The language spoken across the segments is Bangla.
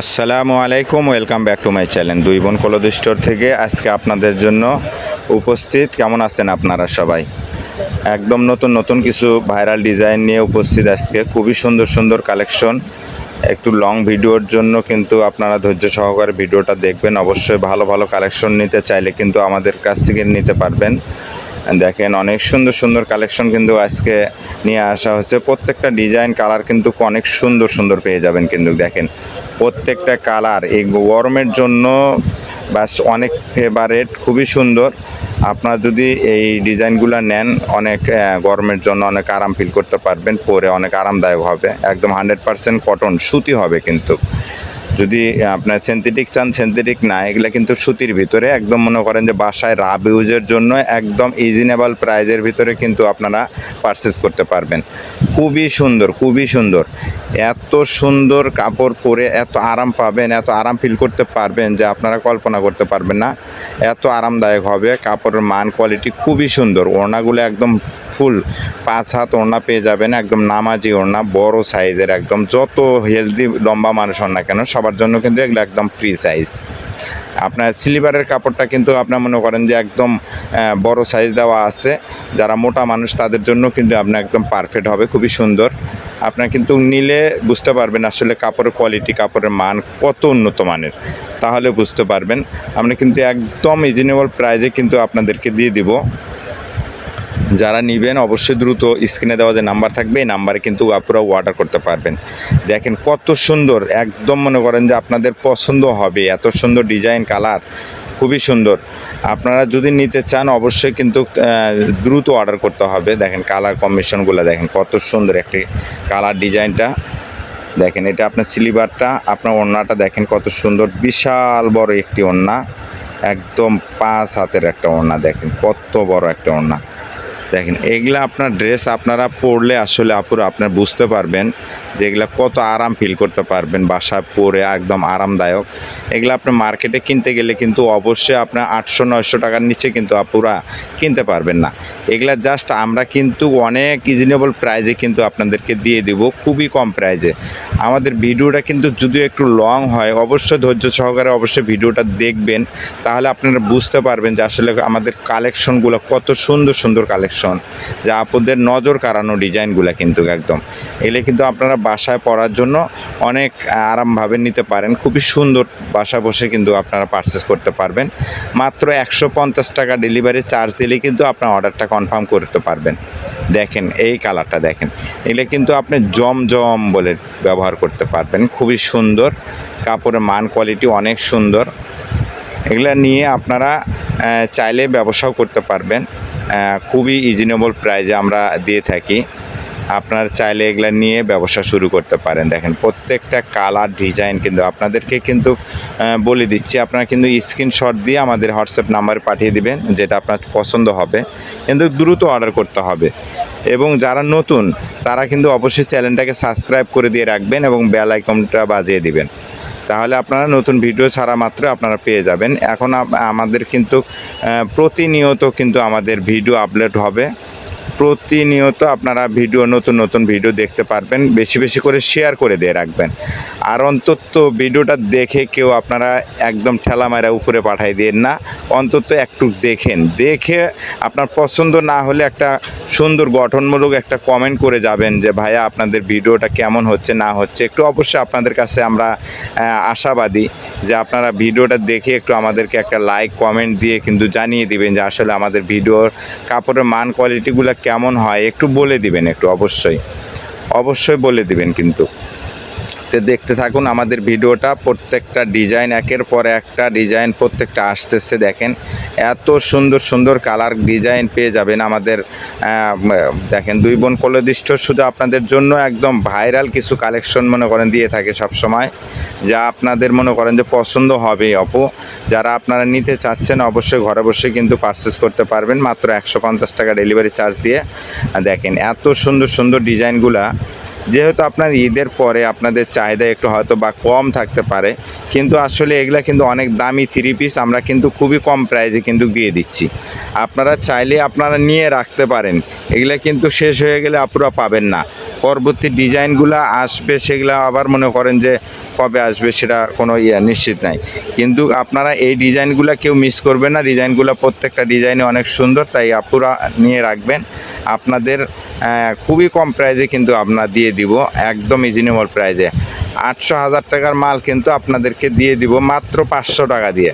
আসসালামু আলাইকুম, welcome back to my channel দুই বোন কলদ স্টোর থেকে আজকে আপনাদের জন্য উপস্থিত। কেমন আছেন আপনারা সবাই? একদম নতুন নতুন কিছু ভাইরাল ডিজাইন নিয়ে উপস্থিত আজকে। খুবই সুন্দর সুন্দর কালেকশন। একটু লং ভিডিওর জন্য কিন্তু আপনারা ধৈর্য সহকারে ভিডিওটা দেখবেন। অবশ্যই ভালো ভালো কালেকশন নিতে চাইলে কিন্তু আমাদের কাছ থেকে নিতে পারবেন। দেখেন অনেক সুন্দর সুন্দর কালেকশন কিন্তু আজকে নিয়ে আসা হচ্ছে। প্রত্যেকটা ডিজাইন কালার কিন্তু অনেক সুন্দর সুন্দর পেয়ে যাবেন। কিন্তু দেখেন প্রত্যেকটা কালার এই গরমের জন্য বাস অনেক ফেভারেট, খুবই সুন্দর। আপনারা যদি এই ডিজাইনগুলো নেন অনেক গরমের জন্য অনেক আরাম ফিল করতে পারবেন, পরে অনেক আরামদায়ক হবে। একদম 100% কটন সুতি হবে। কিন্তু যদি আপনার সিনথেটিক চান, সিনথেটিক না, এগুলো কিন্তু সুতির ভিতরে একদম মনে করেন যে বাসায় রাব ইউজের জন্য একদম রিজনেবল প্রাইজের ভিতরে কিন্তু আপনারা পারচেস করতে পারবেন। খুবই সুন্দর, খুবই সুন্দর। এত সুন্দর কাপড় পরে এত আরাম পাবেন, এত আরাম ফিল করতে পারবেন যে আপনারা কল্পনা করতে পারবেন না। এত আরামদায়ক হবে। কাপড়ের মান কোয়ালিটি খুবই সুন্দর। ওড়নাগুলো একদম ফুল 5 হাত ওড়না পেয়ে যাবেন, একদম নামাজি ওড়না, বড় সাইজের। একদম যত হেলদি লম্বা মানুষ হন না কেন সবার জন্য কিন্তু এগুলো একদম ফ্রি সাইজ। আপনার স্লিপারের কাপড়টা কিন্তু আপনার মনে করেন যে একদম বড় সাইজ দেওয়া আছে। যারা মোটা মানুষ তাদের জন্য কিন্তু আপনার একদম পারফেক্ট হবে, খুবই সুন্দর। আপনার কিন্তু নিলে বুঝতে পারবেন আসলে কাপড়ের কোয়ালিটি, কাপড়ের মান কত উন্নত মানের, তাহলে বুঝতে পারবেন। আমরা কিন্তু একদম রিজনেবল প্রাইজে কিন্তু আপনাদেরকে দিয়ে দিব। যারা নেবেন অবশ্যই দ্রুত স্ক্রিনে দেওয়া যে নাম্বার থাকবে এই নাম্বারে কিন্তু আপনারা অর্ডার করতে পারবেন। দেখেন কত সুন্দর, একদম মনে করেন যে আপনাদের পছন্দ হবে। এত সুন্দর ডিজাইন, কালার খুবই সুন্দর। আপনারা যদি নিতে চান অবশ্যই কিন্তু দ্রুত অর্ডার করতে হবে। দেখেন কালার কম্বিনেশনগুলো দেখেন কত সুন্দর একটি কালার ডিজাইনটা। দেখেন এটা আপনার স্লিভারটা, আপনার ওড়নাটা দেখেন কত সুন্দর, বিশাল বড় একটি ওড়না, একদম 5 হাতের একটা ওড়না। দেখেন কত বড় একটা ওড়না। দেখেন এগুলা আপনার ড্রেস আপনারা পরলে আসলে আপুরা আপনার বুঝতে পারবেন যে এগুলা কত আরাম ফিল করতে পারবেন বাসায় পরে, একদম আরামদায়ক। এগুলো আপনার মার্কেটে কিনতে গেলে কিন্তু অবশ্যই আপনার 800-900 টাকার নিচে কিন্তু আপুরা কিনতে পারবেন না। এগুলা জাস্ট আমরা কিন্তু অনেক রিজনেবল প্রাইজে কিন্তু আপনাদেরকে দিয়ে দেব, খুবই কম প্রাইজে। আমাদের ভিডিওটা কিন্তু যদিও একটু লং হয়, অবশ্যই ধৈর্য সহকারে অবশ্যই ভিডিওটা দেখবেন, তাহলে আপনারা বুঝতে পারবেন যে আসলে আমাদের কালেকশনগুলো কত সুন্দর সুন্দর কালেকশন, যা আপনাদের নজর কাড়ানো ডিজাইনগুলো কিন্তু একদম। এগুলো কিন্তু আপনারা বাসায় পরার জন্য অনেক আরামভাবে নিতে পারেন। খুবই সুন্দর, বাসা বসে কিন্তু আপনারা পারচেস করতে পারবেন। মাত্র 150 টাকা ডেলিভারি চার্জ দিলেই কিন্তু আপনার অর্ডারটা কনফার্ম করতে পারবেন। দেখেন এই কালারটা দেখেন, এগুলো কিন্তু আপনি জমজম বলে ব্যবহার করতে পারবেন। খুবই সুন্দর, কাপড়ের মান কোয়ালিটি অনেক সুন্দর। এগুলো নিয়ে আপনারা চাইলে ব্যবসাও করতে পারবেন। খুবই রিজনেবল প্রাইজে আমরা দিয়ে থাকি। আপনারা চাইলে এগুলো নিয়ে ব্যবসা শুরু করতে পারেন। দেখেন প্রত্যেকটা কালার ডিজাইন কিন্তু আপনাদেরকে কিন্তু বলে দিচ্ছি। আপনারা কিন্তু স্ক্রিনশট দিয়ে আমাদের হোয়াটসঅ্যাপ নাম্বারে পাঠিয়ে দিবেন, যেটা আপনার পছন্দ হবে। কিন্তু দ্রুত অর্ডার করতে হবে। এবং যারা নতুন তারা কিন্তু অবশ্যই চ্যানেলটাকে সাবস্ক্রাইব করে দিয়ে রাখবেন এবং বেল আইকনটা বাজিয়ে দিবেন, তাহলে আপনারা নতুন ভিডিও ছাড়া মাত্র আপনারা পেয়ে যাবেন। এখন আমাদের কিন্তু প্রতিনিয়ত কিন্তু আমাদের ভিডিও আপলোড হবে। প্রতিনিয়ত আপনারা ভিডিও, নতুন নতুন ভিডিও দেখতে পারবেন। বেশি বেশি করে শেয়ার করে দিয়ে রাখবেন। আর অন্তত ভিডিওটা দেখে কেউ আপনারা একদম ঠেলা মারা উপরে পাঠাই দিন না, অন্তত একটু দেখেন। দেখে আপনার পছন্দ না হলে একটা সুন্দর গঠনমূলক একটা কমেন্ট করে যাবেন যে ভাইয়া আপনাদের ভিডিওটা কেমন হচ্ছে না হচ্ছে। একটু অবশ্যই আপনাদের কাছে আমরা আশাবাদী যে আপনারা ভিডিওটা দেখে একটু আমাদেরকে একটা লাইক কমেন্ট দিয়ে কিন্তু জানিয়ে দিবেন যে আসলে আমাদের ভিডিওর কাপড়ের মান কোয়ালিটিগুলো কেমন হয় একটু বলে দিবেন। একটু অবশ্যই অবশ্যই বলে দিবেন। কিন্তু তো দেখতে থাকুন আমাদের ভিডিওটা। প্রত্যেকটা ডিজাইন একের পর একটা ডিজাইন প্রত্যেকটা আসতেছে। দেখেন এত সুন্দর সুন্দর কালার ডিজাইন পেয়ে যাবেন আমাদের। দেখেন দুই বোন কলদ স্টোর শুধু আপনাদের জন্য একদম ভাইরাল কিছু কালেকশন মনে করেন দিয়ে থাকে সব সময়, যা আপনাদের মনে করেন যে পছন্দ হবে। আপু যারা আপনারা নিতে চাচ্ছেন অবশ্যই ঘরে বসে কিন্তু পারচেস করতে পারবেন মাত্র 150 টাকা ডেলিভারি চার্জ দিয়ে। দেখেন এত সুন্দর সুন্দর ডিজাইনগুলা যেহেতু আপনার ঈদের পরে আপনাদের চাহিদা একটু হয়তো বা কম থাকতে পারে, কিন্তু আসলে এগুলা কিন্তু অনেক দামি থ্রি পিস আমরা কিন্তু খুবই কম প্রাইসে কিন্তু দিয়ে দিচ্ছি। আপনারা চাইলে আপনারা নিয়ে রাখতে পারেন, এগুলা কিন্তু শেষ হয়ে গেলে আপনারা পাবেন না। পরবর্তী ডিজাইনগুলো আসবে, সেগুলো আবার মনে করেন যে কবে আসবে সেটা কোনো নিশ্চিত নাই, কিন্তু আপনারা এই ডিজাইনগুলো কেউ মিস করবেন না। ডিজাইনগুলো প্রত্যেকটা ডিজাইনে অনেক সুন্দর, তাই আপনারা নিয়ে রাখবেন। আপনাদের খুবই কম প্রাইজে কিন্তু আপনারা দিয়ে দিব, একদম রিজনেবল প্রাইজে। 800,000 টাকার মাল কিন্তু আপনাদেরকে দিয়ে দিব মাত্র 500 টাকা দিয়ে।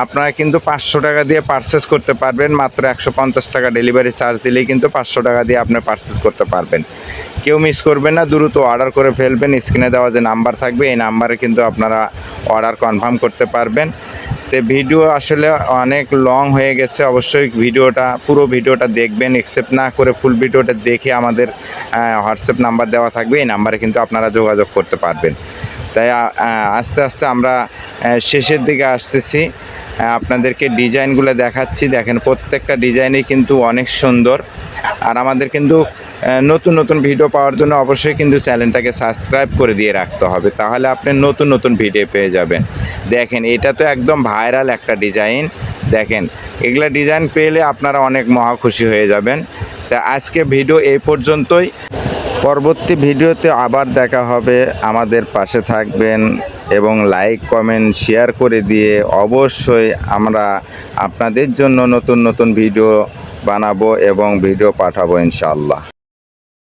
আপনারা কিন্তু 500 টাকা দিয়ে পারচেস করতে পারবেন, মাত্র 150 টাকা ডেলিভারি চার্জ দিলেই কিন্তু 500 টাকা দিয়ে আপনি পারচেস করতে পারবেন। কেউ মিস করবেন না, দ্রুত অর্ডার করে ফেলবেন। স্ক্রিনে দেওয়া যে নাম্বার থাকবে এই নাম্বারে কিন্তু আপনারা অর্ডার কনফার্ম করতে পারবেন। তো ভিডিও আসলে অনেক লং হয়ে গেছে, অবশ্যই পুরো ভিডিওটা দেখবেন। একসেপ্ট না করে ফুল ভিডিওটা দেখে আমাদের হোয়াটসঅ্যাপ নাম্বার দেওয়া থাকবে, এই নাম্বারে কিন্তু আপনারা যোগাযোগ করতে পারবেন। তাই আস্তে আস্তে আমরা শেষের দিকে আসতেছি, আপনাদেরকে ডিজাইনগুলো দেখাচ্ছি। দেখেন প্রত্যেকটা ডিজাইনই কিন্তু অনেক সুন্দর। আর আমাদের কিন্তু নতুন নতুন ভিডিও পাওয়ার জন্য অবশ্যই কিন্তু চ্যানেলটাকে সাবস্ক্রাইব করে দিয়ে রাখতে হবে, তাহলে আপনি নতুন নতুন ভিডিও পেয়ে যাবেন। দেখেন এটা তো একদম ভাইরাল একটা ডিজাইন। দেখেন এগুলা ডিজাইন পেলে আপনারা অনেক মহা খুশি হয়ে যাবেন। তা আজকে ভিডিও এই পর্যন্তই, পরবর্তী ভিডিওতে আবার দেখা হবে। আমাদের পাশে থাকবেন এবং লাইক কমেন্ট শেয়ার করে দিয়ে অবশ্যই আমরা আপনাদের জন্য নতুন নতুন ভিডিও বানাবো এবং ভিডিও পাঠাবো ইনশাআল্লাহ।